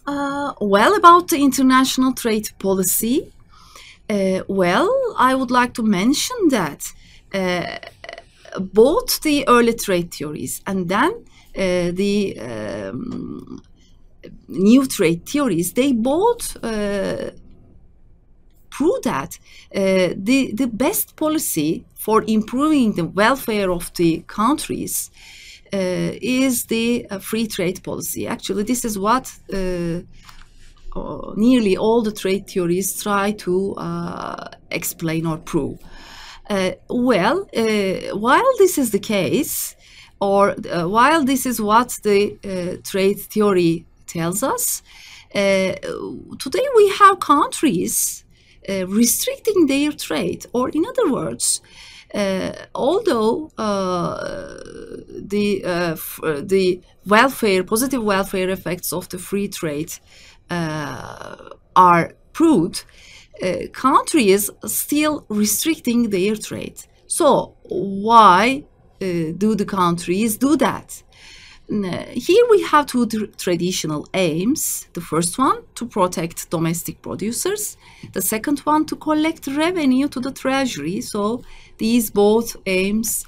Well, about the international trade policy, well, I would like to mention that both the early trade theories and then the new trade theories, they both prove that the best policy for improving the welfare of the countries is the free trade policy. Actually, this is what nearly all the trade theories try to explain or prove. While this is the case, or while this is what the trade theory tells us, today we have countries restricting their trade, or in other words, although the positive welfare effects of the free trade are proved, countries still restricting their trade. So why do the countries do that? Here we have two traditional aims. The first one, to protect domestic producers. The second one, to collect revenue to the treasury. So these both aims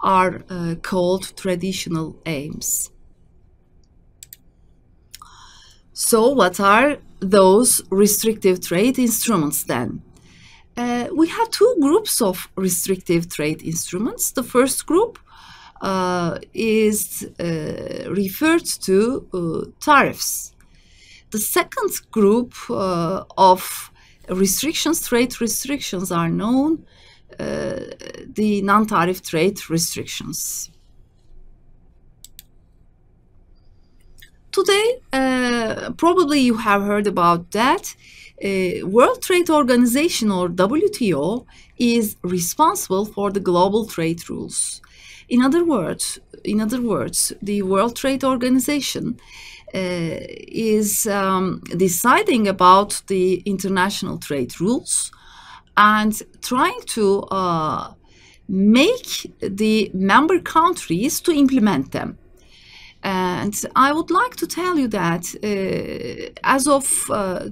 are called traditional aims. So what are those restrictive trade instruments then? We have two groups of restrictive trade instruments. The first group is referred to tariffs. The second group of trade restrictions, are known the non-tariff trade restrictions. Today, probably you have heard about that. World Trade Organization, or WTO, is responsible for the global trade rules. In other words, the World Trade Organization is deciding about the international trade rules and trying to make the member countries to implement them. And I would like to tell you that as of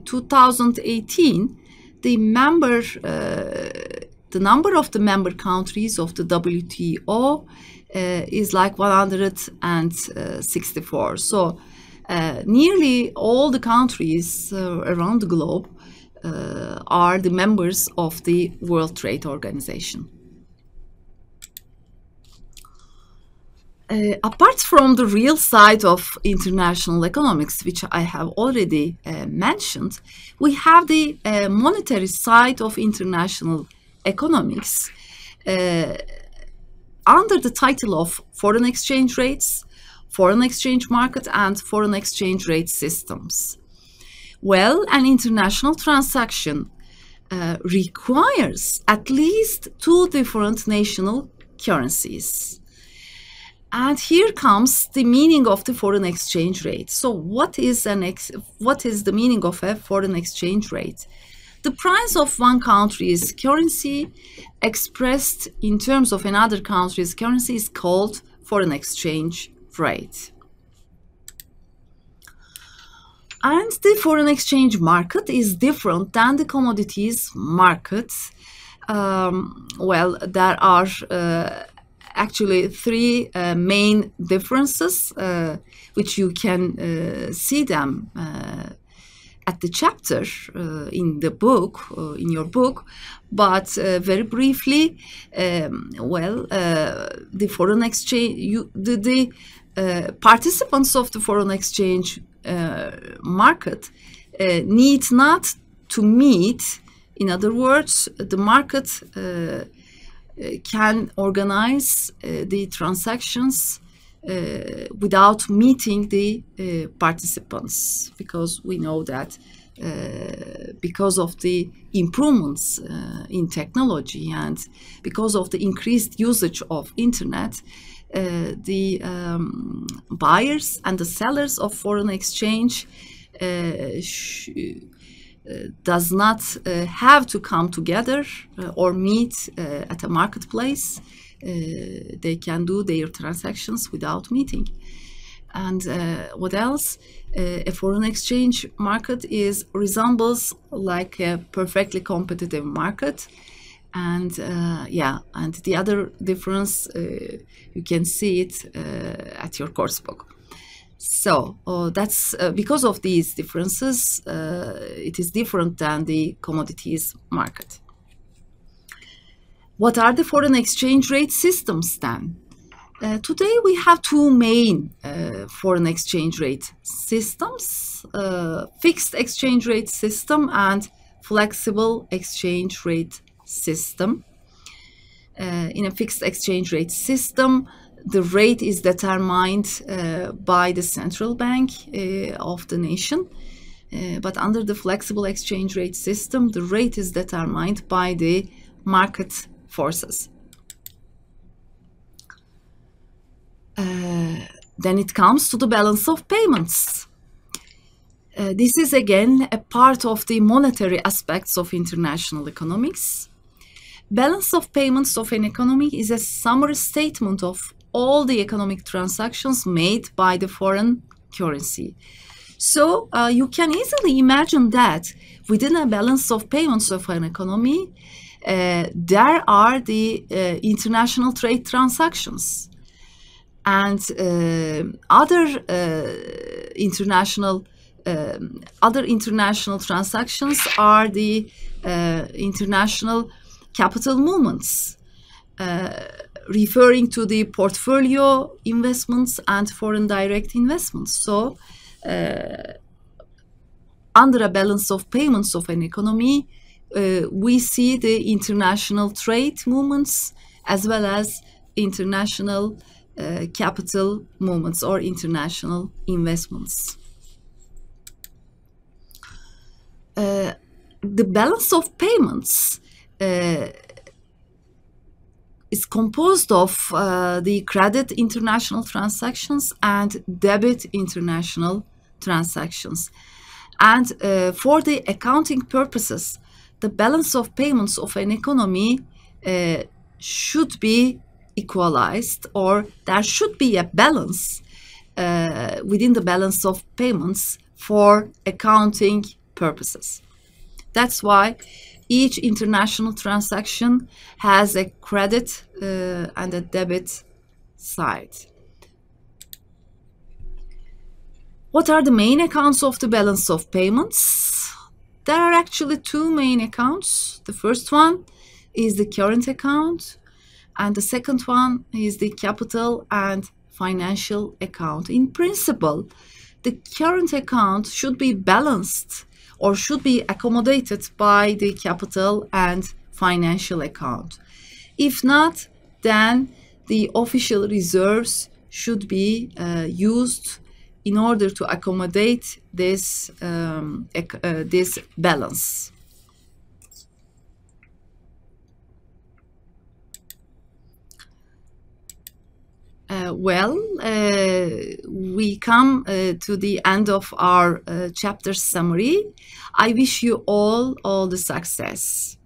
2018, the number of the member countries of the WTO is like 164. So nearly all the countries around the globe are the members of the World Trade Organization. Apart from the real side of international economics, which I have already mentioned, we have the monetary side of international economics under the title of foreign exchange rates, foreign exchange market, and foreign exchange rate systems. Well, an international transaction requires at least two different national currencies. And here comes the meaning of the foreign exchange rate. So what is the meaning of a foreign exchange rate? The price of one country's currency expressed in terms of another country's currency is called foreign exchange rate. And the foreign exchange market is different than the commodities market. Well, there are actually three main differences, which you can see them at the chapter in the book, in your book. But very briefly, the foreign exchange, the participants of the foreign exchange market need not to meet. In other words, the market can organize the transactions without meeting the participants, because we know that because of the improvements in technology and because of the increased usage of internet, the buyers and the sellers of foreign exchange does not have to come together or meet at a marketplace. They can do their transactions without meeting. And what else? A foreign exchange market resembles like a perfectly competitive market. And and the other difference, you can see it at your course book. So that's because of these differences, it is different than the commodities market. What are the foreign exchange rate systems then? Today we have two main foreign exchange rate systems, fixed exchange rate system and flexible exchange rate system. In a fixed exchange rate system, the rate is determined by the central bank of the nation. But under the flexible exchange rate system, the rate is determined by the market forces. Then it comes to the balance of payments. This is again a part of the monetary aspects of international economics. Balance of payments of an economy is a summary statement of all the economic transactions made by the foreign currency. So you can easily imagine that within a balance of payments of an economy, there are the international trade transactions. And other international transactions are the international capital movements, referring to the portfolio investments and foreign direct investments. So, under a balance of payments of an economy, we see the international trade movements as well as international capital movements or international investments. The balance of payments is composed of the credit international transactions and debit international transactions. And for the accounting purposes, the balance of payments of an economy should be equalized, or there should be a balance within the balance of payments for accounting purposes. That's why each international transaction has a credit and a debit side. What are the main accounts of the balance of payments? There are actually two main accounts. The first one is the current account, and the second one is the capital and financial account. In principle, the current account should be balanced or should be accommodated by the capital and financial account. If not, then the official reserves should be used in order to accommodate this balance. We come to the end of our chapter summary. I wish you all the success.